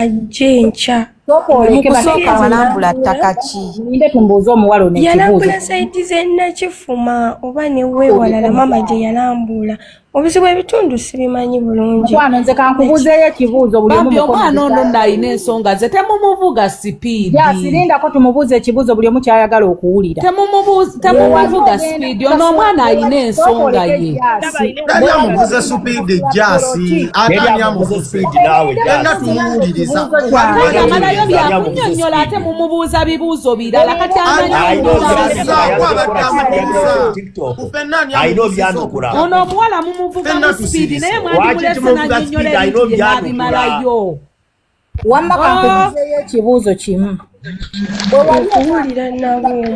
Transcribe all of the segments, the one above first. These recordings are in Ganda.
Ajencha. Mukusooka walambula ttaka ki? Ninde tumbuuza omuwala ono ekibuuzo. Yalambula saidi z'Ennakifuma oba ne weewalala mama gye yalambula. Obuzibu ebitundu sibimanyi bulungi. Mwana nze kankubuuzeeyo ekibuuzo buli omu mukono. Omwana ono nalina ensonga ze temumuvuga sipiidi. Ya sirindako tumubuuze ekibuuzo buli omu kyayagala okuwulira. Temumuvuga sipiidi ono omwana alina ensonga ye. Dali amuvuze sipiidi jasi. Atani amuvuze sipiidi nawe jasi. Enda tumuwuliriza. Amalayo byakunnyonnyola ate mumubuuza bibuuzo birala kati amanyi ono omuwala mumuvuga mu sipiidi naye mwandimulese nannyonnyola ebintu bye n'abimalayo. Wamma kankubuuzeeyo ekibuuzo kimu.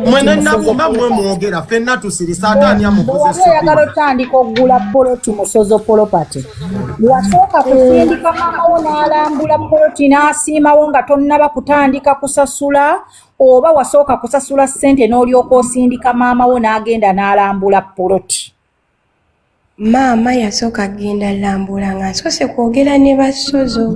Mwene nabumba mwe mwogera ffenna tusirisa atani amuvuze sipiidi. Oyagala otandika okugula poloti Musozo Property. Wasooka kusindika mamawo n'alambula poloti n'asiimawo nga tonnaba kutandika kusasula oba wasooka kusasula ssente n'olyoka osindika maamawo n'agenda n'alambula poloti? Maama yasooka agenda lambula nga asoose kwogera ne Basozo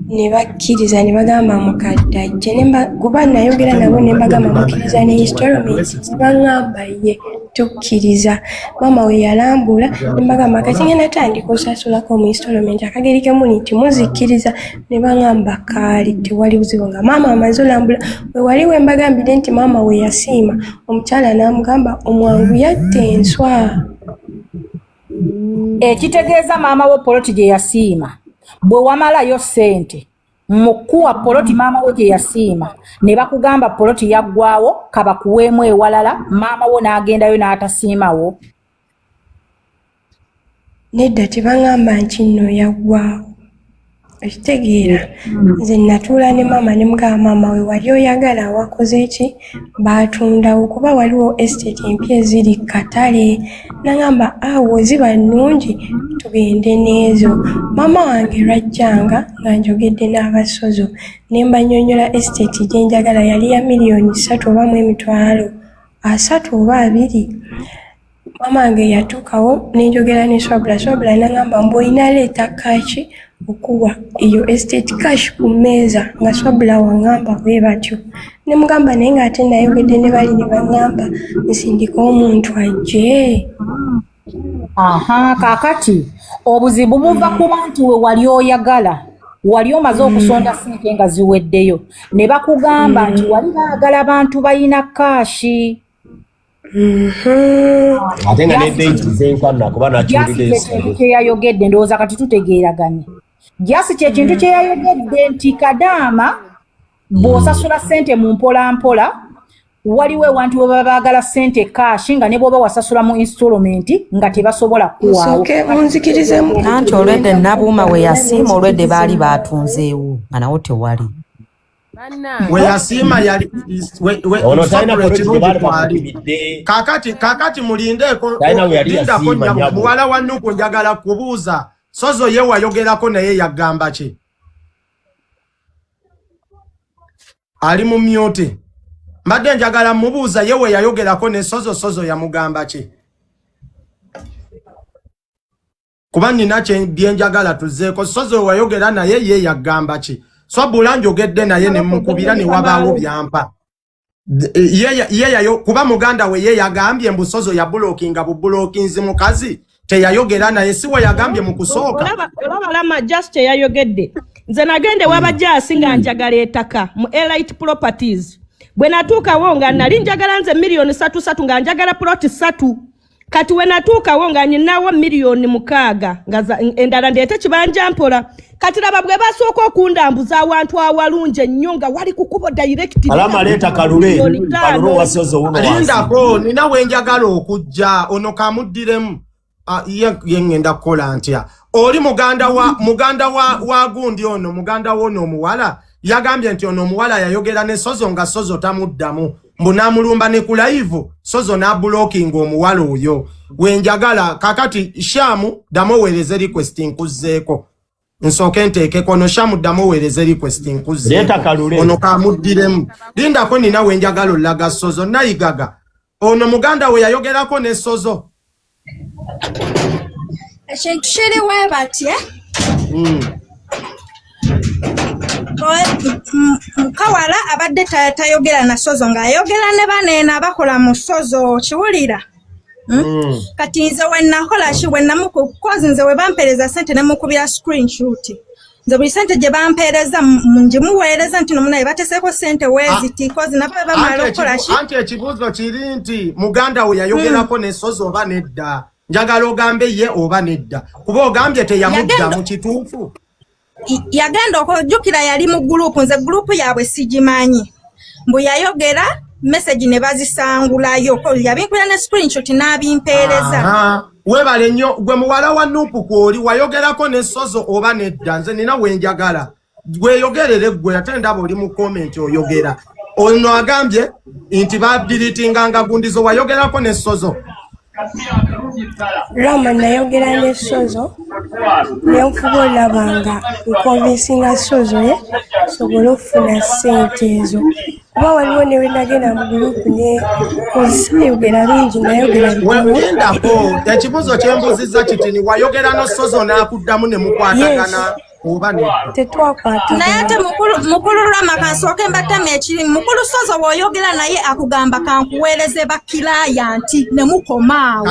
ne bakkiriza ne bagamba mukadde ajje kuba nayogera nabo ne mbagamba mukkiriza ne installment ne baŋŋamba ye tukkiriza. Maama we yalambula ne mbagamba kati ngenda tandika osasulako mu installment akageri kemu nti muzikkiriza ne baŋŋamba kaali tewali buzibu nga maama amaze olambula. We wali we mbagambire nti maama we yasiima omukyala n'amugamba omwangu yatte enswa. Ekitegeeza maama wo poloti gye yasiima bwe wamalayo ssente mu kkuwa poloti maama wo gye yasiima ne bakugamba poloti yaggwawo kabakuweemu ewalala maama wo n'agendayo n'atasiimawo? Nedda tebaŋŋamba nti nno yaggwawo. Ekitegeera nze natuula ne maama ne mugamba maama we wali oyagala wakoze ki baatundawo kuba waliwo estate empya eziri katale nagamba awo ziba nnungi tugende n'ezo. Maama wange lwajjanga nga njogedde n'Abasozo ne mbanyonnyola estate gye njagala yali ya $3,000,000 oba mu emitwalo 3 oba 2. Maama wange yatuukawo ne njogera ne Swabula nagamba mbu oyina leeta kaki okuwa eyo estate cash ku mmeeza nga Swabula waŋŋamba bwe batyo. Ne mugamba naye ng'ate nayogedde ne bali ne baŋŋamba nsindika omuntu ajje. Aha, kaakati obuzibu buva ku bantu we wali oyagala wali omaze okusonda ssente nga ziweddeyo ne bakugamba nti wali baagala bantu balina kaashi. Ate nga ne date zenkwana kuba nakiwulidde ekintu kye yayogedde ndowooza kati tutegeeraganye. Jasi ky'ekintu kye yayogedde nti Kadaama bw'osasula ssente mu mpolampola waliwo ewantu we baba baagala ssente kaashi nga ne bw'oba wasasula mu installment nga tebasobola kuwaawo. Anti olwedde Nabuuma we yasiima olwedde baali baatunzeewo nga nawo tewali. We yasiima yali ono talina poloti kakati mulindeeko lindako nnyabo muwala wa Nuupu njagala kubuuza Sozo ye wayogerako naye yagamba ki? Ali mu mute. Mbadde njagala mubuuza ye we yayogerako ne Sozo yamugamba ki? Kuba nina bye njagala tuzeeko Sozo wayogera naye ye yagamba ki? Swabula njogedde naye ne mukubira ne wabaawo byampa. Kuba muganda we ye yagambye mbu Sozo ya blockinga bu blockinzi mukazi teyayogera naye si we yagambye mu kusooka. Olaba just yayogedde. Nze nagende wabajasi nga njagala ettaka mu Elite Properties. Bwe natuukawo nga nali njagala nze $3,000,000 nga njagala plot 3. Kati we natuukawo nga nyinawo $6,000,000 nga endala ndeete kibanja mpola. Kati laba bwe basooka okundambuza awantu awalungi ennyo nga wali kukubo direct. Alama leeta kalule wa Sozo uno wansi. Lindako nina we njagala okujja ono kamuddiremu. Ye ngenda kukola ntya. Oli muganda wa gundi ono muganda wono omuwala yagambye nti ono omuwala yayogera ne Sozo nga Sozo tamuddamu. Mbu namulumba ne ku live Sozo na blocking omuwala oyo. We njagala kakati Shamu damo wereze request nkuzeeko. Nsooke nteekeko no Shamu damo wereze request nkuzeeko. Leta kalule. Ono kamuddiremu. Lindako nina we njagala olaga Sozo nayigaga. Ono muganda we yayogerako ne Sozo. Shiri we batye. so mukawala abadde tayogera na Sozo ng'ayogera ne baneena abakola mu Sozo kiwulira. Kati nze wennakola ki wennamukozi nze we bampeereza ssente ne mukubira screenshot. Nze buli ssente gye bampeereza ngimuweereza nti nomunaye bateseeko ssente weeziti kozi nabo bamala okukola ki. Anti ekibuuzo kiri nti muganda we yayogerako ne Sozo oba nedda. Njagala ogambe ye oba nedda. Kuba ogambye teyamudda mu kituufu. Yagenda okujjukira yali mu group nze group yaabwe sigimanyi. Mbu yayogera message ne bazisangulayo ko yabinkwira ne screenshot n'abimpeereza. Webale nnyo gwe muwala wa Nuupu kwoli wayogerako ne Sozo oba nedda nze nina wenjagala. Gwe yogerere gwe ate ndaba oli mu comment oyogera. Ono agambye nti badilitinganga gundizo wayogerako ne Sozo. Rama nayogera ne Sozo nenfuba olabanga nkonvinsinga Sozo ye sobola okufuna ssente ezo kuba waliwo ne wenagenda mu gurupu ne kozisayogera bingi nayogera wendako ekibuuzo kyembuzizza kitini wayogera no Sozo n'akuddamu ne mukwatagana oba nedda tetwakwatagana naye ate mukulu Rama kansooke mbattamu ekiri mukulu Sozo bw'oyogera naye akugamba kankuweereze bakirayanti ne mukomaawo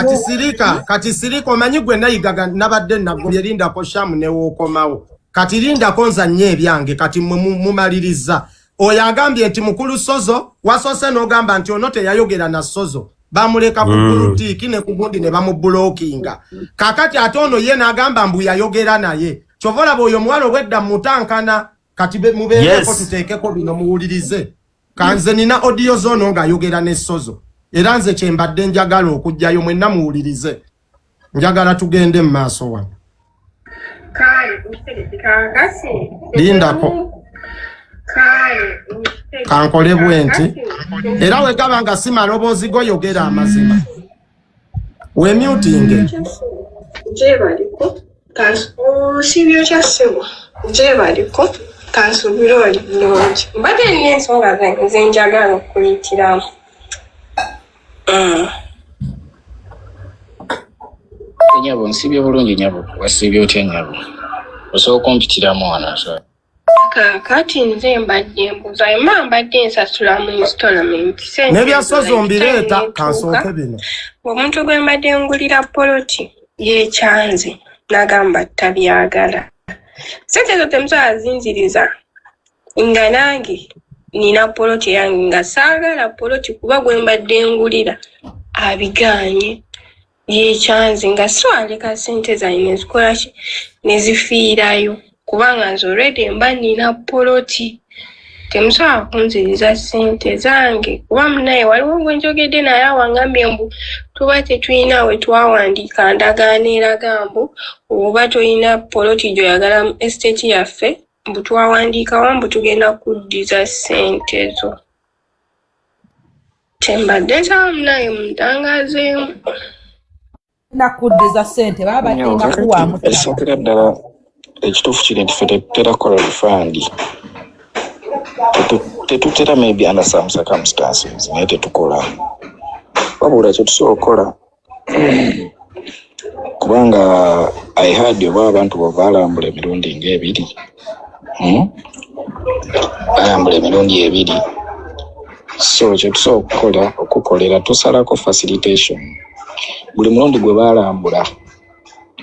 kati sirika omanyi gwe nayigaga nabadde nagobye lindako Shamu ne wookomawo kati lindako nzannyo ebyange kati mumaliriza oyo agambye nti mukulu Sozo wasoose n'ogamba nti ono teyayogera na Sozo bamuleka ku bulutiiki ne ku gundi ne bamubulookinga kakati ate ono ye n'agamba mbu yayogera naye kyova olaba oyo omuwala obwedda mutankana kati mubeereko tuteekeko bino muwulirize kanze nina audio zoono ng'ayogera ne Sozo era nze kyembadde njagala okujjayo mwenna muwulirize njagala tugende mu maaso wano lindako kankole bwenti era wegaba nga si maloboozi goyogera amazima wemutinge jebaliko sibyo kyasebo jebaliko kansubira oli bulungi mbadde nina ensonga zange zenjagala okuyitiramu nyabo nsibye bulungi nyabo wasibye otya nyabo osobola kompitiramu wano kakati nze mbadde mbuza ema mbadde nsasula mu installment nebya Sozo mbireeta kansooke bino omuntu gwe mbadde ngulira poloti yekyanze nagamba tabyagala sente zo temusobola zinziriza nga nange nina poloti yange nga saagala poloti kuba gwe mbadde ngulira abiganye yekyanze nga siwaleka sente zange nezikola ki nezifiirayo kubanga nze already mba nina poloti temusobola kunziriza sente zange kuba munaye waliwo gwe njogedde naye awangambye mbu tuba tetulina we twawandiika ndagaano eraga mbu oba tolina poloti gy'oyagala mu estate yaffe mbu twawandiikawo mbu tugenda kuddiza sente zo tembadde nsaba munaye muntangaazeemu nakuddiza sente baba batenga kuwamu ekisookera ddala ekituufu kiri nti ffe tetutera kukola refund tetutera maybe under some circumstances naye tetukola wabula kye tusobola okukola kubanga I heard oba abantu bwe balambula emirundi ng'ebiri balambula emirundi ebiri so kye tusobola okukolera tusalako facilitation buli mulundi gwe balambula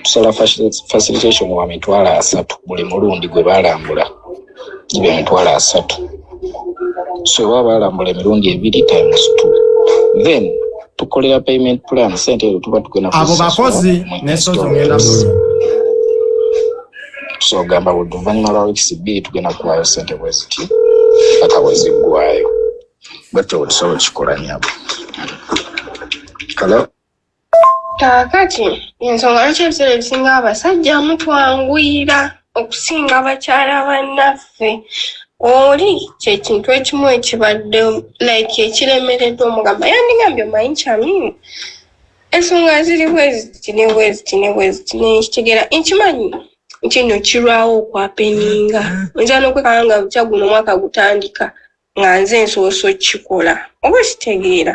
tusala facilitation wa mitwalo 3 buli mulundi gwe balambula gibe mitwalo 3 so baba balambula emirundi ebiri times 2 then tukolera payment plan sente tuba tukena abo bakozi ne Sozo ngenda so gamba oluvannyuma lwa weeks 2 tugenda kuwayo sente bweziti paka bwezigwayo bwetyo tusobola kikola nyabo kala kakati ensonga lwaki ebiseera ebisinga abasajja mutwanguyira okusinga abakyala bannaffe oli kyekintu ekimu ekibadde like ekiremeredde omugamba yandigambye omanyi kyamini ensonga ziri bweziti nekitegeera nkimanyi kino kirwawo okwapeninga nza n'okwekanga bukya guno omwaka gutandika nga nze nsoose kikola oba kitegeera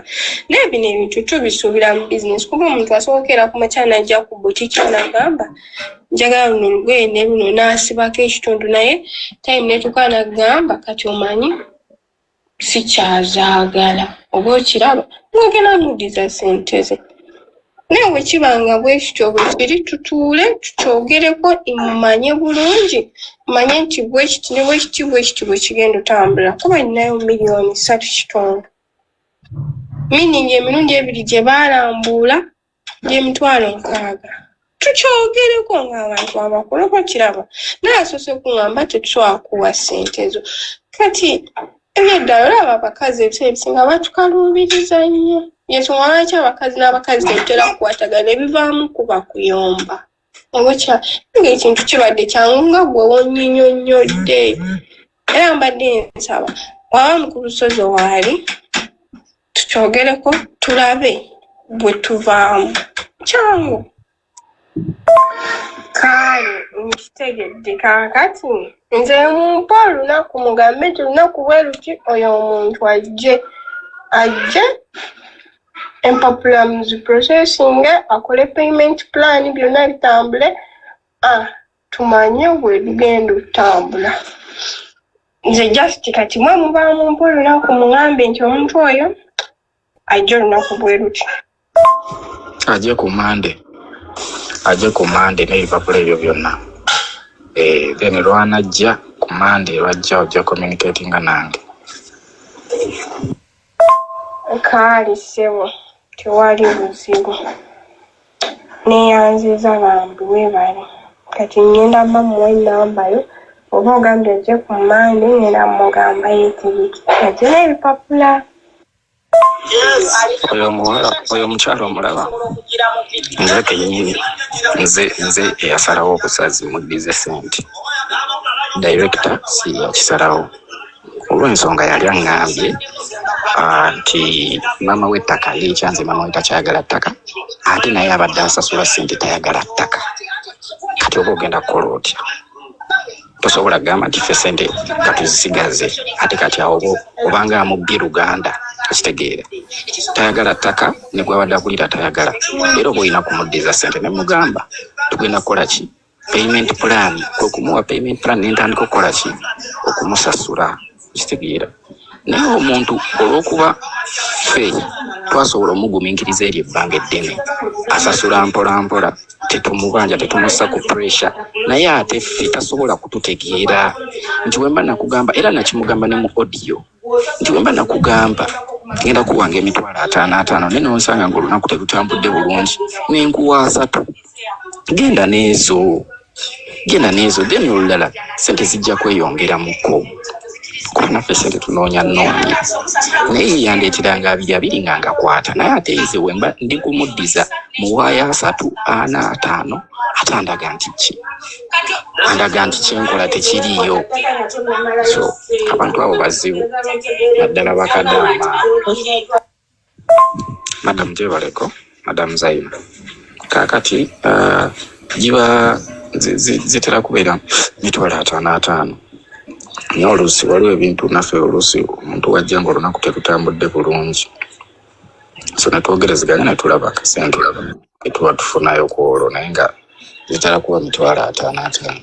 naye bino ebintu tubisuubira mu bizinesi kuba omuntu asookera ku makya najja ku butiki n'agamba njagala luno olugoye ne luno n'asibako ekitundu naye time netuuka n'agamba kati omanyi sikyazaagala oba okiraba ngagenda muddiza ssente ze naye bwe kibanga bwe kityo bwe kiri tutuule tukyogereko imumanye bulungi manye nti bwe kiti ne bwe kiti bwe kiti bwe kigenda otambula kuba ninayo miliyoni 3.5 meaning emirundi ebiri gye baalambuula gy'emitwalo 6 tukyogereko ng'abantu abakulu bakiraba naye asoose kuŋŋamba tetusobola kuwa ssente ezo kati ebyeddala olaba abakazi ebiseera ebisinga batukaluubiriza nnyo yensonga lwaki abakazi n'abakazi tetutera kukwatagana ebivaamu kuba kuyomba oba ng'ekintu kibadde kyangu nga gwe wonnyinyonnyodde era mbadde nsaba waba mu ku lusozi waali tukyogereko tulabe bwe tuvaamu kyangu kale nkitegedde kaakati nze mumpa olunaku mugambe nti olunaku bwe luti oyo omuntu ajje empapula muziprocessing akole payment plan byonna bitambule tumanye bwe bigenda otambula nze just kati mwe muba mumpa olunaku mugambe nti omuntu oyo ajje olunaku bwe luti ajje ku mande n'ebipapula ebyo byonna then lwanajja ku mande lwajja ojja communicatinga nange kaali ssebo tewali buzibu neyanziza bambi webale kati ngenda bamuwa enamba yo oba ogambye ajje ku mande ngenda mugamba yetegeki ajje n'ebipapula oyo omukyalo omulaba nze kennyini nze eyasalawo okusazi muddize sente director si yakisalawo olw'ensonga yali aŋŋambye nti maama w'ettaka yeekyanze maama we takyayagala ttaka ate naye abadde asasula ssente tayagala ttaka kati oba ogenda kukola otya tosobola kugamba nti ffe ssente katuzisigaze ate kati awo obanga amubbye Luganda akitegeera tayagala ttaka ne gwabadde akulira tayagala era oba olina kumuddiza ssente ne mugamba tugenda kukola ki payment plan okumuwa payment plan n'entandika okukola ki okumusasula kitegeera naye omuntu olw'okuba ffe twasobola omugumiikiriza eri ebbanga eddene asasula mpola mpola tetumubanja tetumussa ku pressure naye ate ffe tasobola kututegeera nti wemba nakugamba era nakimugamba ne mu audio nti wemba nakugamba ngenda kuwanga emitwalo 5 naye nonsanga ng'olunaku terutambudde bulungi nenkuwa 3 genda n'ezo then olulala ssente zijja kweyongeramuko kuba naffe ssente tunoonya naye yandeeteranga 2 nga ngakwata naye ate nze wemba ndi kumuddiza muwaayo 3, 4, 5 ate andaga nti kyenkola tekiriyo so abantu abo bazibu naddala bakadama madamu gyebaleko madamu Zaina kaakati giba zitera kubeera mitwalo 5 naye oluusi waliwo ebintu naffe oluusi omuntu wajja nga olunaku tekutambudde bulungi so netwogerezeganya netulaba akasente ketuba tufunayo ku olwo naye nga zitera kuba mitwalo 5.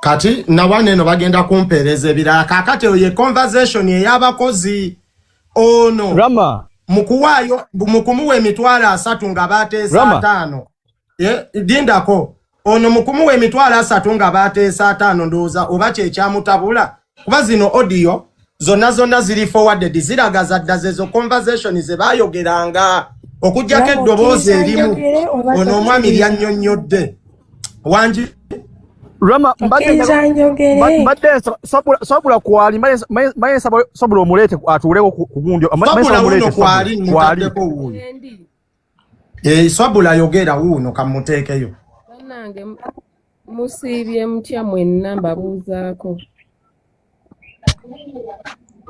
kati nawane eno bagenda kumpeereza ebirala kaakati oyo conversation ey'abakozi ono Rama mukuwaayo mukumuwa emitwalo 3 nga bateesa 5 dindako ono mukumuwa emitwalo 3 nga bateesa 5 ndowooza oba kyekyamutabula kuba zino audio zonna ziri forwarded ziragaza ddaza ezo conversation ze baayogeranga okujjako eddoboozi erimu ono omwami lyannyonnyodde wangi Rama mbadde sabula kwali maye sabula omulete atuuleko ku gundi sabula wuno kwali mutaddeko wuuno sabula yogera wuuno kamuteekeyo nange musiibye mutya mwenna mbabuuzaako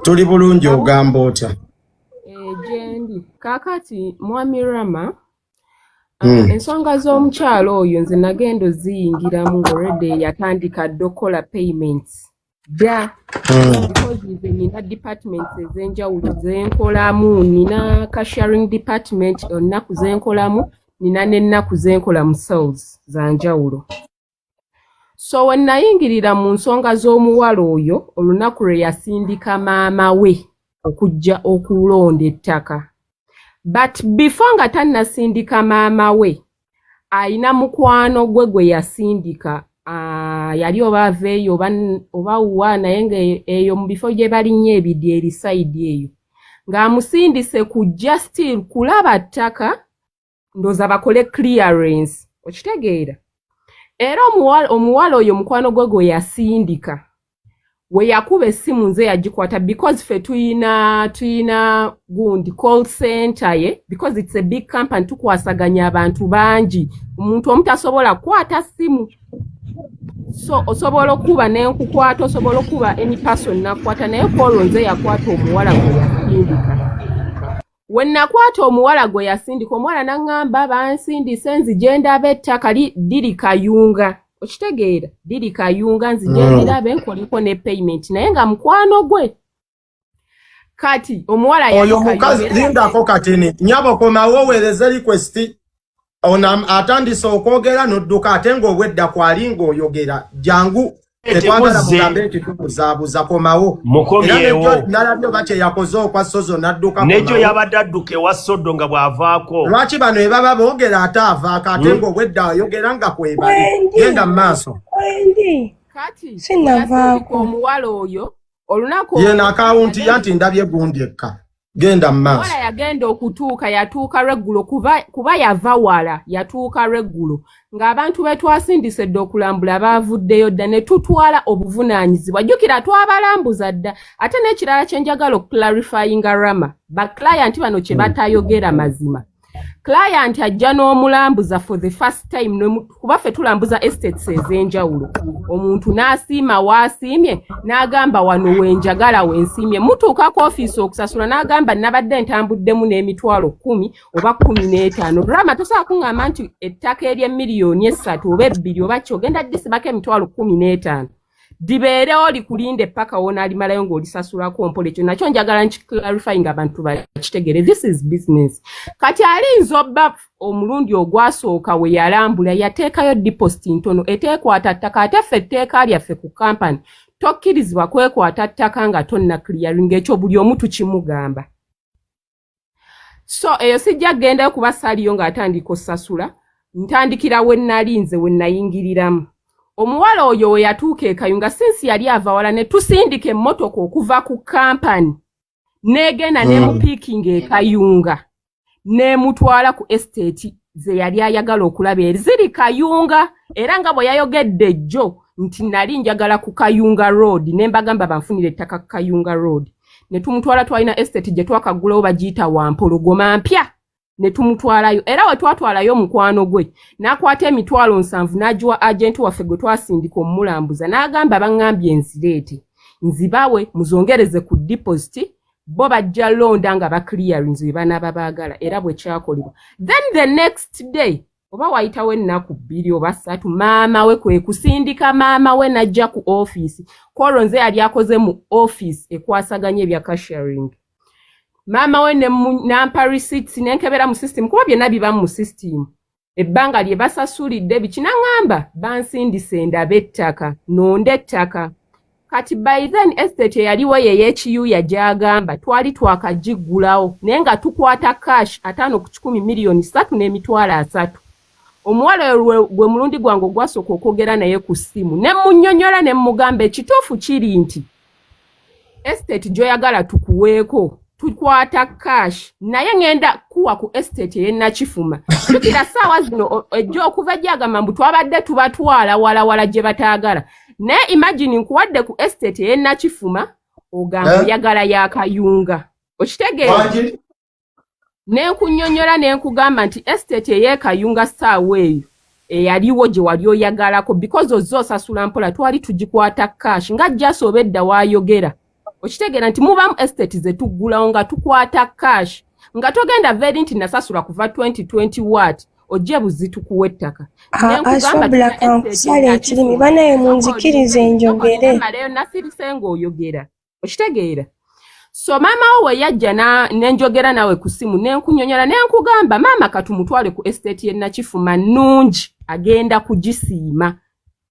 tuli bulungi ogamba otya gyendi kaakati mwami Rama ensonga z'omukyalo oyo nze nagenda oziyingiramu ng'olwedde yatandika dde okukola payments dda because nze nina departments ez'enjawulo zenkolamu, nina cashiering department ennaku zenkolamu, nina n'ennaku zenkola mu sales za njawulo. So we nayingirira mu nsonga z'omuwala oyo olunaku lwe yasindika maama we okujja okulonda ettaka. But before nga tannasindika maama we, ayina mukwano gwe yasindika yali oba aveeyo oba wa naye nga eyo mu bifo gye balinnye ebidi eri side eyo. Ng'amusindise kujja still kulaba ttaka ndoza bakole clearance. Okitegeera? Era omuwala oyo mukwano gwe yasindika we yakuba essimu nze yagikwata because fe tuyina gundi call center ye because it's a big company tukwasaganya abantu bangi omuntu omutasobola kwata simu so osobola okuba n'enkukwata osobola okuba any person nakwata naye call nze yakwata omuwala gwe yasindika. When nakwata omuwala gwe yasindika omuwala n'angamba bansindise nzije ndaba ettaka liri Kayunga. Okitegeera liri Kayunga nzije ndabe nkoliko ne payment naye nga mukwano gwe. Kati omuwala yali oyo mukazi lindako katini nyabo komawo weereza request ona atandise okwogera n'odduka ate ng'obwedda kwalinga oyogera jangu tetwagala mugambe ekitukuzabuza komawo mukomyewo nalabyo bakye yakoze okwa Sozo n'adduka nejo yabadde adduka ewa Sodo nga bw'avaako lwaki bano ebaba boogera ate avaako ate ng'obwedda ayogera nga kwebali genda mu maaso kati sinavaako omuwala oyo olunaku yena akawunti yanti ndabye gundi ekka genda mu maaso. Omuwala yagenda okutuuka yatuuka regulo kuba yava wala yatuuka regulo ng'abantu be twasindise okulambula baavuddeyo dda ne tutwala obuvunaanyizibwa. Jjukira twabalambuza dda ate n'ekirala kye njagala okuclarifyinga Rama ba client bano kye batayogera mazima. Client ajja n'omulambuza for the first time kuba ffe tulambuza estates ez'enjawulo. Omuntu n'asiima waasiimye n'agamba wano wenjagala wensiimye. Mutuuka ku ofiisi okusasula n'agamba nabadde ntambuddemu n'emitwalo 10 oba 15. Rama tosobola kuŋŋamba nti ettaka ery'emiliyoni 3 oba 2 oba kyogenda disibako emitwalo 15. Dibeere oli kulinda paka wona alimalayo ng'olisasulako mpole ekyo nakyo njagala nkiclarifying abantu bakitegere. This is business. Kati alinza obba omulundi ogwasooka we yalambula yateekayo deposit ntono eteekwata ttaka ate ffe etteeka lyaffe ku kampani tokkirizibwa kwekwata ttaka nga tonna clearing ekyo buli omu tukimugamba. So eyo sijja gendayo kuba saliyo ng'atandika osasula ntandikira we nalinze we nayingiriramu. Omuwala oyo we yatuuka e Kayunga sinsi yali ava wala ne tusindika emmotoka okuva ku kampani n'egenda n'emupiikinga e Kayunga n'emutwala ku estate ze yali ayagala okulaba eri ziri Kayunga era nga bwe yayogedde jjo nti nali njagala ku Kayunga Road ne mbagamba banfunire ettaka ku Kayunga Road ne tumutwala twalina estate gye twakagulawo bagiyita Wampologoma mpya ne tumutwalayo era we twatwalayo mukwano gwe n'akwata emitwalo 7 n'agiwa agenti waffe gwe twasindika omulambuza n'agamba baŋŋambye nzireete nzibawe muzongereze ku deposit bo bajja londa nga baclearings bwe banaaba baagala era bwe kyakolebwa. Then the next day oba wayitawo ennaku 2 oba 3 maama we kwe kusindika maama we n'ajja ku office kwolwo nze yali akoze mu office ekwasaganya ebya cashiering. Mama we nampa receipts nenkebera mu system kuba byonna biba mu system. Ebbanga lye basasulidde bikinaŋŋamba bansindise ndabe ettaka nonde ettaka. Kati by then estate yaliwo yeyeekiyuya gy'agamba twali twakagiggulawo naye nga tukwata cash 5 ku 10 miliyoni 3 n'emitwalo 3. Omuwala gwe mulundi gwange gwasooka okwogera naye ku ssimu ne munnyonnyola ne mugamba ekituufu kiri nti estate gy'oyagala tukuweeko tukwata cash naye ngenda kuwa ku estate ye Nakifuma. Tukira saawa zino ejjo okuva gyagamba mbu twabadde tubatwala wala gye bataagala. Ne imagine nkuwadde ku estate ye Nakifuma ogamba yagala ya Kayunga. Okitegeera? Ne nkunnyonnyola ne nkugamba nti estate ye Kayunga saawa eyo eyaliwo gye wali oyagalako because ozosasula mpola twali tugikwata cash nga jasobedda waayogera. Okitegeera nti mubamu estate ze tuggulawo nga tukwata cash nga togenda very nti nasasula kuva 2020 what ojje buzitukuwa ettaka asobula kankusala ekirimi banaye munzikirize enjogere maleyo nasirise ng'oyogera okitegeera so maama we yajja nenjogera nawe ku simu nenkunyonyola nenkugamba maama katumutwale ku estate y'Ennakifuma nnungi agenda kugisiima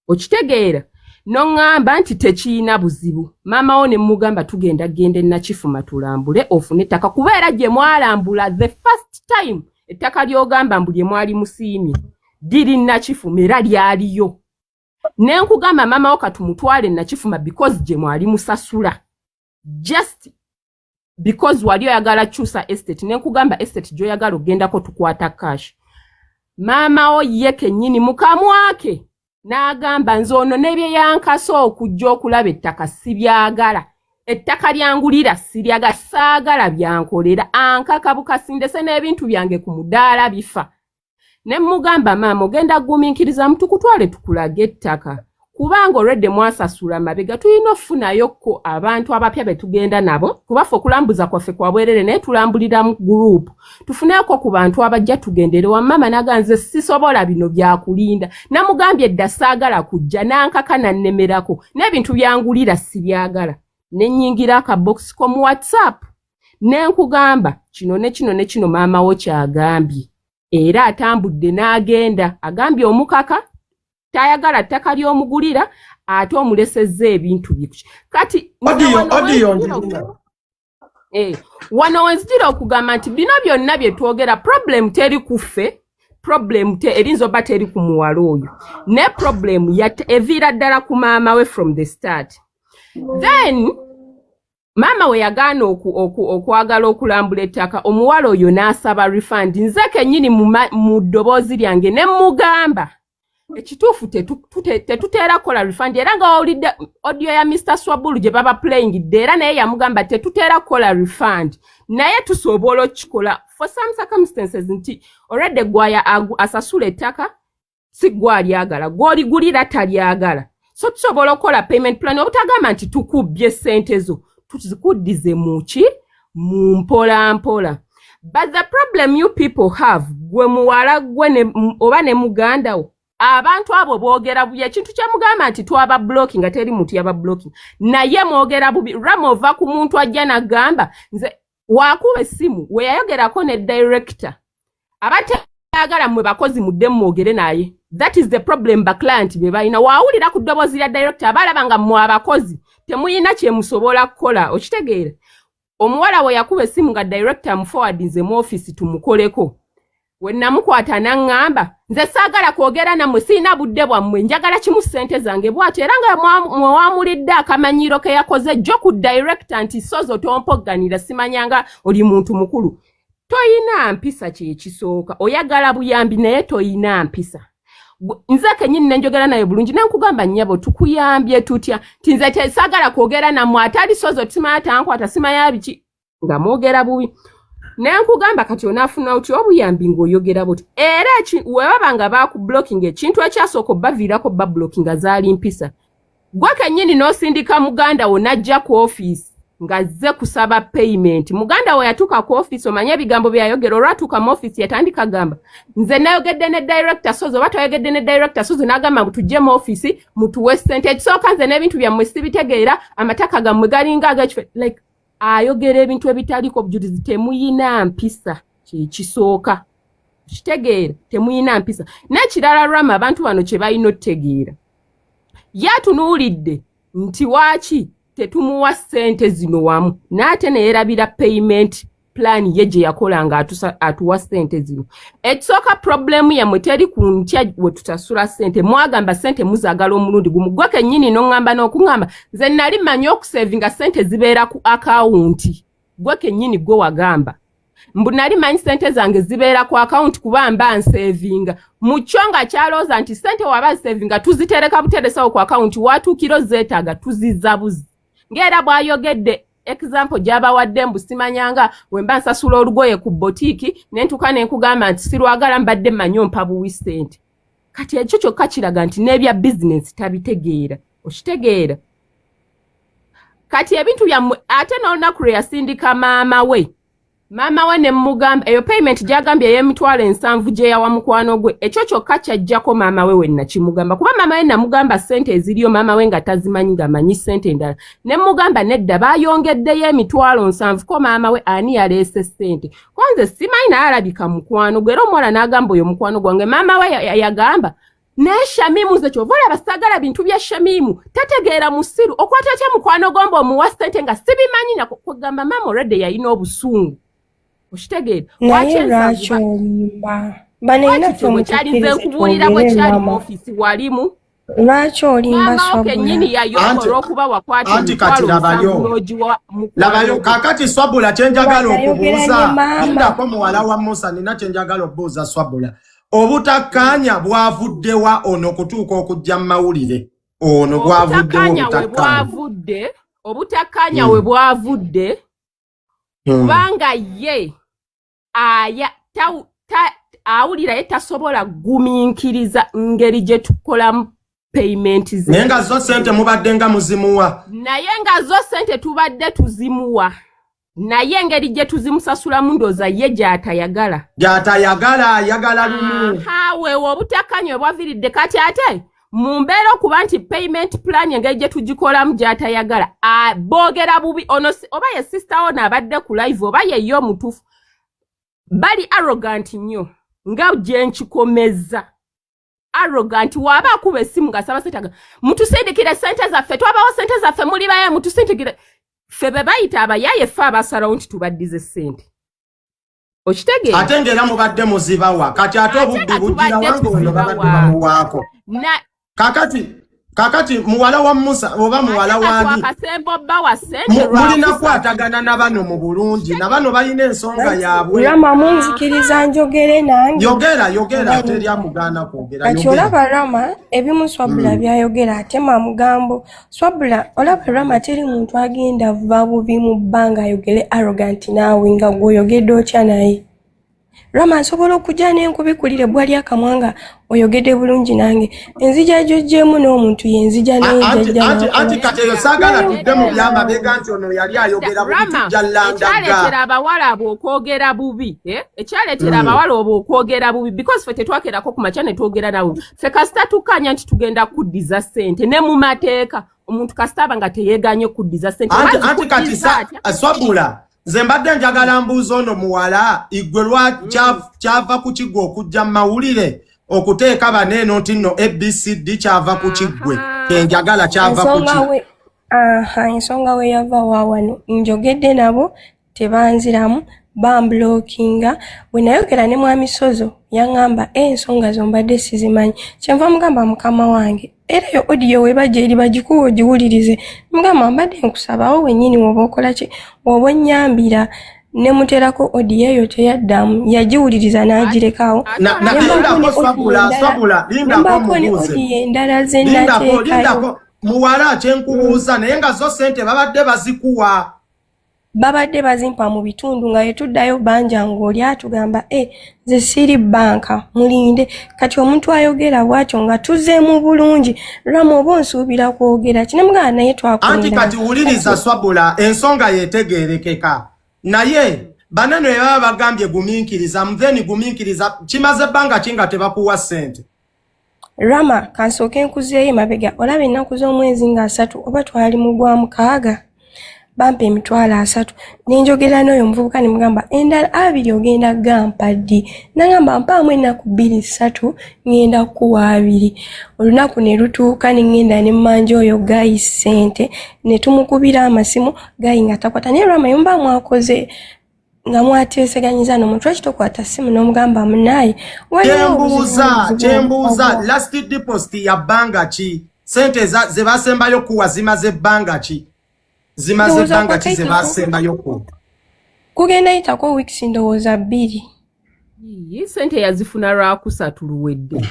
okitegeera noŋŋamba nti tekiina buzibu maama wo ne mugamba tugenda Ennakifuma tulambule ofune ettaka kubeera gye mwalambula the first time ettaka ly'ogamba mbu lye mwali musiimye diri Nnakifuma era lyaliyo nenkugamba maama wo katumutwale Nnakifuma because gye mwali musasula just because wali oyagala chusa estate nenkugamba estate gy'oyagala ogendako tukwata cash maama wo ye kennyini mukamwake n'agamba nze ono n'ebye yankasa okujja okulaba ettaka sibyagala ettaka lyangulira siryagala saagala byankolera ankaka bukasindese n'ebintu byange ku mudaala bifa ne mugamba maama ogenda gumiikiriza mutukutwale tukulaga ettaka kubanga olwedde mwasasula mabega tulina okufunayokko abantu abapya be tugenda nabo kubaffe okulambuza kwaffe kwa bwerere naye tulambulira mu group tufuneko ku bantu abajja tugendere wa mama naganze sisobola bino byakulinda namugambye edda saagala kujja nankaka nannemerako n'ebintu byangulira sibyagala nenyingira aka box ko mu WhatsApp nenkugamba kino ne kino ne kino maama wo kyagambye era atambudde n'agenda agambye omukaka tayagala ttaka ly'omugulira ate omulesezza ebintu bye kati wano wenzitira okugamba nti bino byonna bye twogera problem teri kuffe problem erinza oba teri ku muwala oyo ne problem eviira ddala ku maama we from the start then maama we yagaana okwagala okulambula ettaka omuwala oyo n'asaba refund nze kennyini mu ddoboozi lyange ne mugamba ekituufu tetuteera kola refund era nga wawulidde audio ya Mr. Swabulu gye baba playing era naye yamugamba tetuteera kola refund naye tusobola okikola for some circumstances nti already gwaya asasula ettaka si gwalyagala gwoligulira talyagala so tusobola okukola payment plan obutagamba nti tukubbye ssente zo tuzikuddize muki mu mpola but the problem you people have gwe muwala gwe oba ne muganda wo abantu abo boogera bubi ekintu kyamugamba nti twaba blocking nga teri muntu yaba blocking naye mwogera bubi ramova ku muntu ajja nagamba nze waakuba essimu we yayogerako ne director abatayagala mmwe bakozi mudde mwogere naye that is the problem ba client be balina waawulira ku ddoboozi lya director abalaba nga mmwe abakozi temuyina kyemusobola kukola okitegeera omuwala we yakuba essimu nga director muforwardinze mu office tumukoleko we namukwata naŋŋamba nze saagala kwogera nammwe siina budde bwammwe njagala kimu ssente zange bw'atyo era nga mwe wamulidde akamanyiiro ke yakoze jjo ku director nti sozo tompogganira simanyanga oli muntu mukulu toyina mpisa kyekisooka oyagala buyambi naye toyina mpisa nze kennyini nenjogera naye bulungi nenkugamba nnyabo tukuyambye tutya nti nze saagala kwogera nammwe atali sozo tusimanya tankwata simanya biki nga mwogera bubi nenkugamba kati onaafuna oti obuyambi ng'oyogera buti era webaba nga bakublocking ekintu ekyasooka obbaviirako bablockinga zaali mpisa gwe kennyini n'osindika muganda wo n'ajja ku office nga zze kusaba payment muganda we yatuuka ku office omanye ebigambo byayogera olwatuuka mu office yatandika gamba nze nayogedde ne director sozo oba toyogedde ne director sozo n'agamba mbu tujje mu office mutuwe ssente ekisooka nze n'ebintu byammwe sibitegeera amataka gammwe galinga ag'ekife like ayogera ebintu ebitaliko obujulizi temuyina mpisa kyekisooka kitegeera temuyina mpisa n'ekirala Rama abantu bano kye balina otutegeera yatunuulidde nti waaki tetumuwa ssente zino wamu n'ate neerabira payment plan ye gye yakola nga atuwa ssente zino ekisooka problemu yammwe teri ku ntya we tutasula ssente mwagamba ssente muzaagala omulundi gumu gwe kennyini n'oŋŋamba n'okuŋŋamba nze nali mmanyi okusevinga ssente zibeera ku akawunti gwe kennyini gwe wagamba mbu nali manyi ssente zange zibeera ku akawunti kuba mba nsevinga mu kyo nga kyalooza nti ssente waba nsevinga tuzitereka buteresawo ku akawunti watuukiro zeetaaga tuzizabuzi ng'era bw'ayogedde example gy'abawadde mbu simanyanga we mba nsasula olugoye ku botiiki nentuuka nenkugamba nti sirwagala mbadde mmanyi ompa buwi ssente kati ekyo kyokka kiraga nti n'ebya bizinensi tabitegeera okitegeera kati ebintu byammwe ate n'olunaku lwe yasindika maama we Mama we ne mugamba eyo payment gyagambye y'emitwalo 7 gye yawa mukwano gwe ekyo kyokka kyajjako maama we wenna kimugamba kuba maama we namugamba ssente eziriyo maama we nga tazimanyi ng'amanyi ssente endala ne mugamba nedda baayongeddeyo emitwalo 7 ko maama we ani yaleese ssente kwanze simanyi naye alabika mukwano gwe era omuwala n'agamba oyo mukwano gwange maama we yagamba naye Shamimu ze kyova olaba saagala bintu bya Shamimu tategeera musiru okwata atya mukwano gomba omuwa ssente nga sibimanyi nakugamba maama already yalina obusungu Oshitegeera naye lwaki olimba banena kyalize nkubulira bwe kyali mu ofisi walimu lwaki olimba Swabula olw'okuba wakwata anti kati labayo kakati Swabula kyenjagala okubuuza ndako muwala wa Musa nina kyenjagala okubuuza Swabula obutakkaanya bwavuddewa ono okutuuka okujja mu mawulire ono bwavuddewo obutakkaanya we bwavudde kubanga ye awulira ye tasobola gumiikiriza ngeri gye tukolamu payment ze naye nga zo ssente mubadde nga muzimuwa naye nga zo ssente tubadde tuzimuwa naye engeri gye tuzimusasulamu ndooza ye gy'atayagala ayagala lumu wewe obutakkaanya bwaviridde kati ate mu mbeera okuba nti payment plan engeri gye tugikolamu gy'atayagala boogera bubi ono oba ye sister ono abadde ku live oba ye omutuufu bali arrogant nnyo nga gye nkikomezza arrogant waaba akuba essimu ngasaba sente mutusindikire ssente zaffe twabawo ssente zaffe muli baye mutusindikire ffe be bayita abayaaye ffe abasalawo nti tubaddize ssente okitegeera ate ng'era mubadde muzibawa kati ate obubbi bugira wange ono babadde bamuwaako kakati muwala wa Musa oba muwala wani mulina kwatagana na bano mu bulungi na bano balina ensonga yaabwe Rama munzikiriza njogere nange yogera teri amugana kwogera kati olaba Rama ebimu Swabula byayogera ate mamugambo Swabula olaba Rama teri muntu agenda va bubi mu bbanga ayogere arrogant naawe nga gwoyogedde otya naye Rama nsobola okujja n'enkubikulire bwali akamwanga oyogedde bulungi nange enzija gy'oggyeemu n'omuntu yenzija anti kati eyo saagala tudde mu byamabega nti ono yali ayogera bubi tujja landaga ekyaleetera abawala abo okwogera bubi ekyaleetera abawala obo okwogera bubi because ffe tetwakerako ku makya ne twogera nawe ffe kasita tukkanya nti tugenda kuddiza ssente ne mu mateeka omuntu kasita aba nga teyeeganye kuddiza ssente anti kati Swabula nze mbadde njagala mbuuza ono muwala igwe kyava ku kiggwe okujja mu mawulire okuteeka baneeno nti nno ABCD kyava ku kiggwe kenjagala kyava ku kiggwe ensonga we yava waawano njogedde nabo tebanziramu bamblockinga bwe nayogera ne mwami Sozo yaŋŋamba ensonga zo mbadde sizimanyi kyenva mugamba mukama wange era yo audio webajja eri bagikuwa ogiwulirize mugamba mbadde nkusabawo wennyini woba okola ki woba onnyambira ne muterako audio eyo teyaddamu yagiwuliriza n'agirekawo nembako ne audio endala ze nateekayo muwala kyenkubuuza naye nga zo ssente babadde bazikuwa babadde bazimpa mu bitundu nga yetuddayo banja ng'oli atugamba ze siri banka mulinde kati omuntu ayogera bw'atyo nga tuzeemu bulungi Rama oba onsuubira kwogera kinemugana naye twakwenda anti kati wuliriza Swabula ensonga yetegeerekeka naye banano baba bagambye gumiikiriza muveni gumiikiriza kimaze ebbanga kinga tebakuwa ssente Rama kansooke nkuzeeyo emabega olaba ennaku z'omwezi nga 3 oba twali mu gwa 6 bampa emitwalo 3 nenjogera n'oyo omuvubuka ne mugamba endala 2 ogenda gampa ddi nagamba mpaamu ennaku 2-3 ngenda kuwa 2 olunaku ne lutuuka ne ngenda ne mmanja oyo Gayi ssente ne tumukubira amasimu Gayi nga takwata naye Rama yomba mwakoze nga mwateeseganyiza n'omuntu lwaki tokwata ssimu n'omugamba munaye kyembuuza last deposit ya bbanga ki ssente ze basembayo kuwa zimaze ebbanga ki zimaze ebbanga ki ze basembayo ku kugenda yitako weeks ndowooza 2 ssente yazifuna lwakusatu luwedde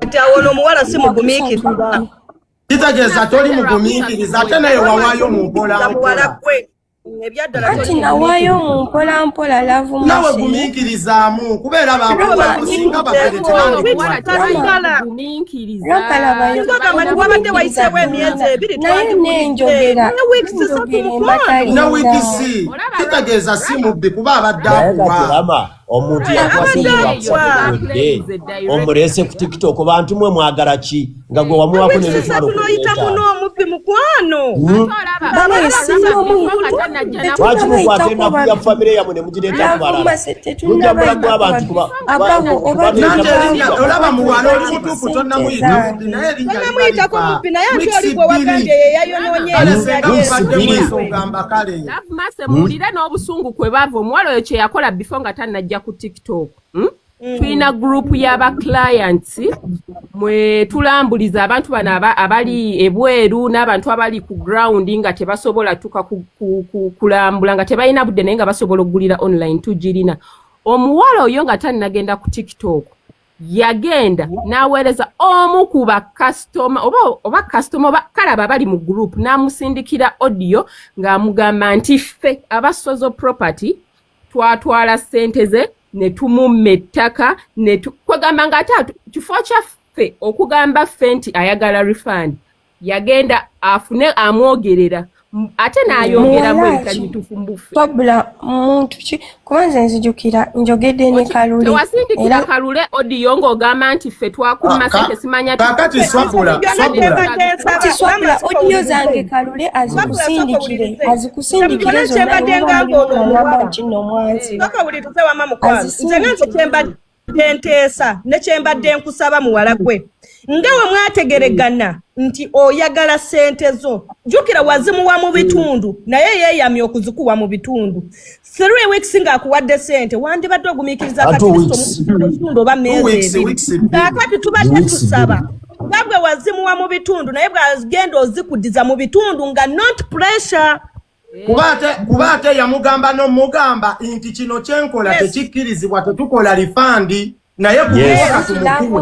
ati awo n'omuwala si mugumiikiriza kitegeeza toli mugumiikiriza ate naye wawaayo mu mpola Ati nawayo mu mpola lavu mase. Nawe gumiikirizaamu kubeera bakusinga bakerete wabadde wayiseewo emyezi ebiri naye nenjogera na wiikisi kitegeeza si mubbi kuba abadde akuwa omuntu yakwasibwadde omulese ku TikTok bantu mwe mwagala ki nga gwe wamuwako n'emitwalo omubbi mukwano lwaki mukwata ennaku ya famire yamwe ne mugireeta kubalala mujjambulamu abantu olaba muwala oli mutuufu tonnamuyita tonnamuyitako mubbi naye ate oli gwe wagambye yeyayonoonyeogamba kale muwulire n'obusungu kwe bava omuwala oyo kye yakola before nga tannajja ku TikTok. Tulina group y'aba clients mwe tulambuliza abantu bano abali ebweru n'abantu abali ku ground nga tebasobola tuka kulambula nga tebalina budde naye nga basobola okugulira online tugirina. Omuwala oyo nga tannagenda ku TikTok yagenda n'aweereza omu ku bakasitoma oba kasitoma oba kalaba bali mu group n'amusindikira audio ng'amugamba nti ffe abasozo property twatwala ssente ze ne tumumma ettaka kwegamba nga ate kifo kyaffe okugamba ffe nti ayagala refund yagenda afune amwogerera ate n'ayongeramu ebitanyitufu mbufe wabula muntu ki kubanza nzijukira njogedde ne Kalule tewasindikira Kalule audio ng'ogamba nti ffe twakumma ssente simanya kakati swabula audio zange Kalule azikusindikire zonna kino mwanzi bakawulirize wama mukwano nze nze kyembadde nteesa ne kyembadde nkusaba muwala gwe ngawe mwategeregana nti oyagala ssente zo jukira wazimuwa mu bitundu naye yeeyamye okuzikuwa mu bitundu 3 weeks ng'akuwadde ssente wandibadde ogumiikiriza kakitundu oba meezi ebiri kaakati tubadde tusaba nga bwe wazimuwa mu bitundu naye bw'agenda ozikudiza mu bitundu nga not pressure kuba ate yamugamba n'omugamba nti kino kyenkola tekikkirizibwa tetukola rifandi naye kukola tumukuwe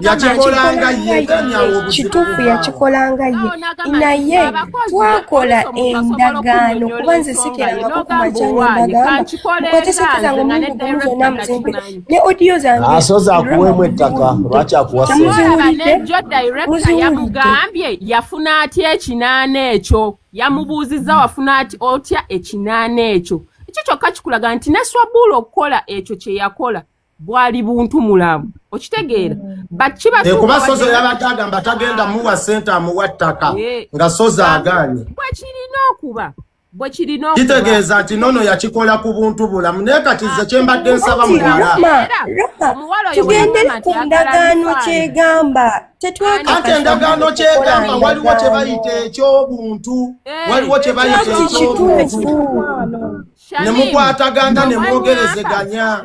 yakikolanga ye kituufu yakikolanga ye naye twakola endagaano kuba nze sikerangako ku majani endagaano mukotesekeza ngo mungu zonna muzembe ne audio zange asoza akuweemu ettaka lwaki akuwasa yamugambye yafuna atya ekinaana ekyo yamubuuzizza wafuna otya ekinaana ekyo ekyo kyokka kikulaga nti ne Swabula okukola ekyo kye yakola bwali buntu mulamu okitegeera kuba Sozo yabadde agamba tagenda muwa ssente amuwa ttaka nga Sozo agaanye bwekirina okuba kitegeeza nti nono yakikola ku buntu bulamu naye kati nze kyembadde nsaba muwala tugendere ku ndagaano kyegamba ate endagaano kyegamba waliwo kye bayita ekyobuntu waliwo kye bayita ekyobuntu ne mukwatagana ne mwogerezeganya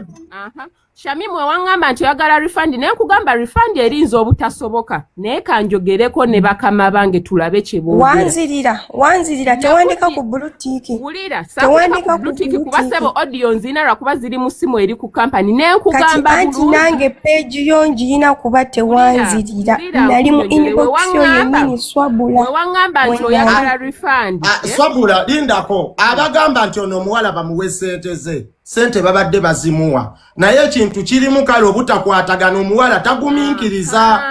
Shami mwe wangamba nti oyagala refund naye nkugamba refund erinza obutasoboka naye kanjogereko ne bakama bange tulabe kye boogera wanzirira tewandika ku bulutiki wulira tewandika ku bulutiki kuba sebo audio nzina lwakuba ziri mu simu eri ku company naye nkugamba anti nange page yo njirina kuba tewanzirira nali mu inbox yo yennyini Swabula wangamba nti oyagala refund Swabula lindako abagamba nti ono omuwala bamuwe ssente ze sente babadde bazimuwa naye ekintu kirimu kale obutakwatagana omuwala tagumiikiriza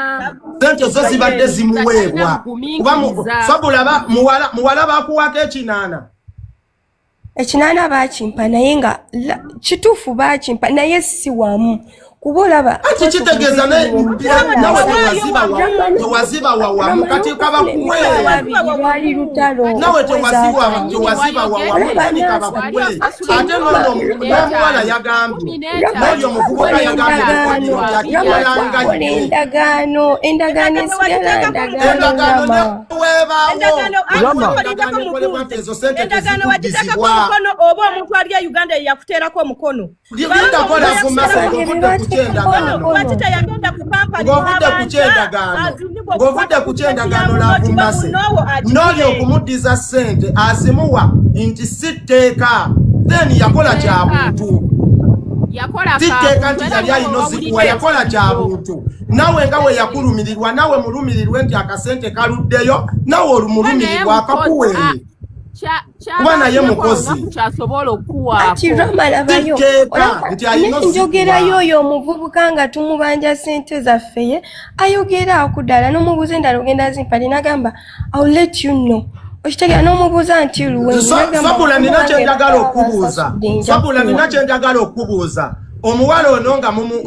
sente zo zibadde zimuweebwa kuba Swabula muwala bakuwako ekinaana bakimpa naye nga kituufu bakimpa naye si wamu kuba olaba ati kitegeeza nawe tewaziba wawamu kati kabakuwe nawe tewaziba wawamu kani kabakuwe ate n'omuwala yagambye n'oyo omuvubuka yagambye endagaano esigala ndagaano endagaano wagitekako omukono oba omuntu ali e Uganda yakuteerako omukono Batita yagenda ku kampani ng'ovudde ku kyendagaano Lavumase n'oli okumuddiza ssente azimuwa nti si tteeka then yakola kya buntu Titeeka nti yali alina ozikuwa yakola kya buntu. Nawe nga we yakulumirirwa nawe mulumirirwe nti akasente kaluddeyo nawe olumulumirirwa akakuwe. Kuba naye mukozi. Njogerayo oyo omuvubuka nga tumubanja sente zaffe ye ayogera akudala n'omubuuza endala ogenda zimpali n'agamba I'll let you know. Okitegera n'omubuuza nti luwe. Sabula nina kyenjagala okubuuza. Sabula nina kyenjagala okubuuza. Omuwala ono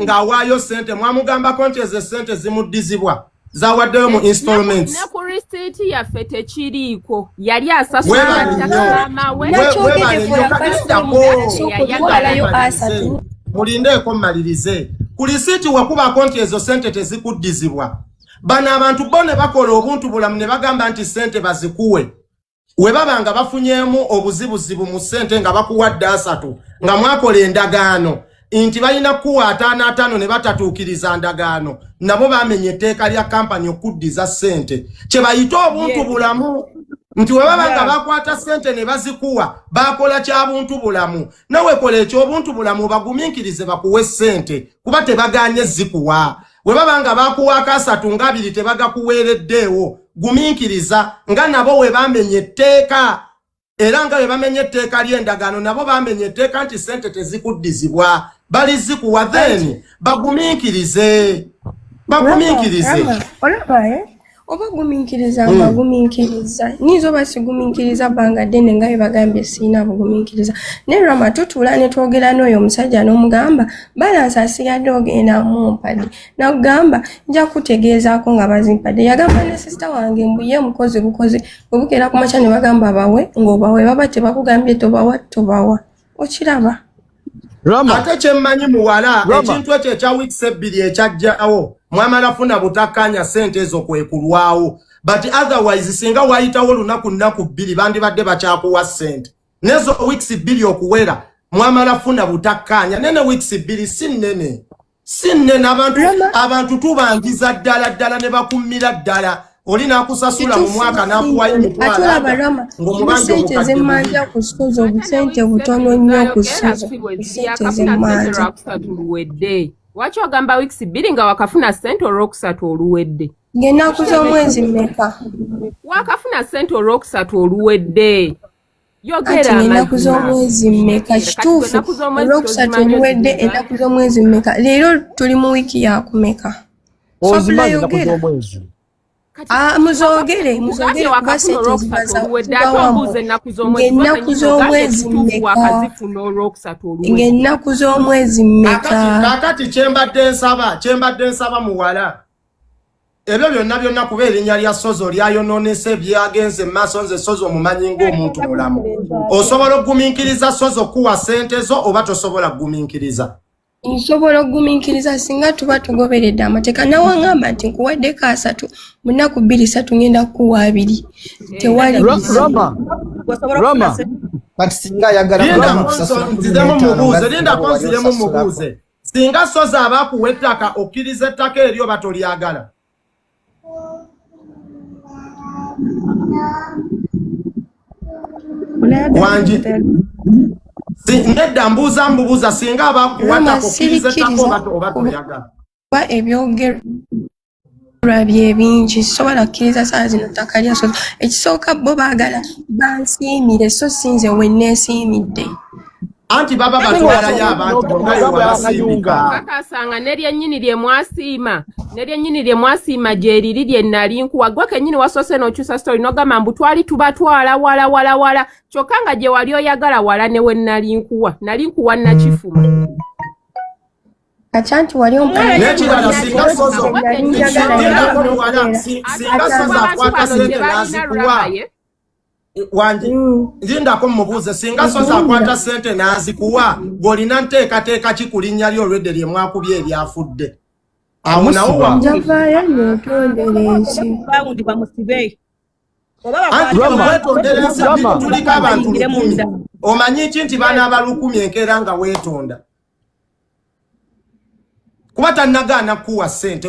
ng'awaayo sente mwamugambako nti ezo sente zimuddizibwa. Zawaddeyo mu installments. Ne ku receipt yaffe tekiriiko. Yali asasula maama we. Mulindeeko mmalirize. Ku receipt wakubako nti ezo sente tezikuddizibwa. Bano abantu bo ne bakola obuntu bulamu ne bagamba nti sente bazikuwe. We baba nga bafunyeemu obuzibuzibu mu sente nga bakuwadde 3 nga mwakola endagaano. Inti balina kuwa 5 ne batatuukiriza ndagaano nabo bamenye etteeka lya kampani okuddiza sente kye bayita obuntu bulamu nti we baba nga bakwata sente ne bazikuwa bakola kya buntu bulamu nawe kola ekyo obuntu bulamu bagumiikirize bakuwe sente kuba tebaganye zikuwa we baba nga bakuwa 3 nga 2 tebagakuweereddeewo gumiikiriza nga nabo we bamenye etteeka era nga we bamenye etteeka ly'endagaano nabo bamenye etteeka nti sente tezikuddizibwa balizikuwa then bagumiikirize oba gumiikiriza bagumiikiriza nizo basigumiikiriza banga ddene nga bagambye sina bugumiikiriza ne Rama tutuula ne twogera n'oyo omusajja n'omugamba balansi asigadde ogenda mu mpadi n'agamba nja kutegeezaako nga bazimpadde yagamba ne sister wange mbuye mukozi bukozi obukera ku makya ne bagamba bawe ng'obawe baba tebakugambye tobawa okiraba ate kyemmanyi muwala ekintu ekyo ekya weeks 2 ekyajjawo mwamala funa butakkanya sente ezo kwekulwawo but otherwise singa wayitawo lunaku 2 bandibadde bakyakuwa sente nezo weeks 2 okuwera mwamala funa butakkanya nene weeks 2 sinene abantu tubangiza ddala ne bakumira ddala oli nakusasula mu mwaka nakuwayo emitwalo ng'omubanja zemmanja ku sikozo obusente butono nnyo ku sikozo sente zemmanja Lwaki ogamba weeks 2 nga wakafuna sente olwokusatu oluwedde? Ng'ennaku z'omwezi mmeka? Wakafuna sente olwokusatu oluwedde. Yogera ennaku z'omwezi mmeka? Kituufu olwokusatu oluwedde ennaku z'omwezi mmeka? Leero tuli mu wiiki yakumeka? Ozimanyi ennaku z'omwezi? Muzogere kuba sente zibazawamu ng'ennaku z'omwezi mmeka? Ng'ennaku z'omwezi mmeka? Kakati kyembadde nsaba muwala ebyo byonna kuba erinnya lya Sozo lyayonoonese byagenze maaso nze Sozo omumanyi ng'omuntu mulamu osobola okugumiikiriza Sozo kuwa sente zo oba tosobola kugumiikiriza? Nsobola okugumiikiriza singa tuba tugoberedde amateeka nawaŋŋamba nti nkuwaddeko 3 mu nnaku 2-3 ngenda kukuwa 2 tewali Rama kati singa ayagala nziremu mubuuze singa Sozo abakuwa ettaka okkiriza ettaka eryo batolyagala wangi nedda mbuuza singa abakuwata okkiriza ettaka oba tolyagala ebyogerwa bye bingi sobola kukkiriza saa zino ttaka lya Sozo ekisooka bo baagala bansiimire so sinze wenneesiimidde anti baba batwalayo abantu kakasanga neryennyini lye mwasiima gyeriri lye nali nkuwa gwe kennyini wasoose n'okyusa story n'ogamba mbu twali tubatwala wala kyokka nga gye wali oyagala wala ne we nali nkuwa nakifuma Achanti wali nekirala singa Sozo akwata sente nazikuwa wangi ndako mubuuze singa Sozo akwata sente nazikuwa ng'olina nteekateeka ki ku linnya lyo olwedde lye mwakubye eryafudde awo nawo njavaayo neetonderensi weetonderensi tuliko abantu 10 omanyi ki nti baana aba 10 enkeera nga weetonda kuba tannagaana kuwa sente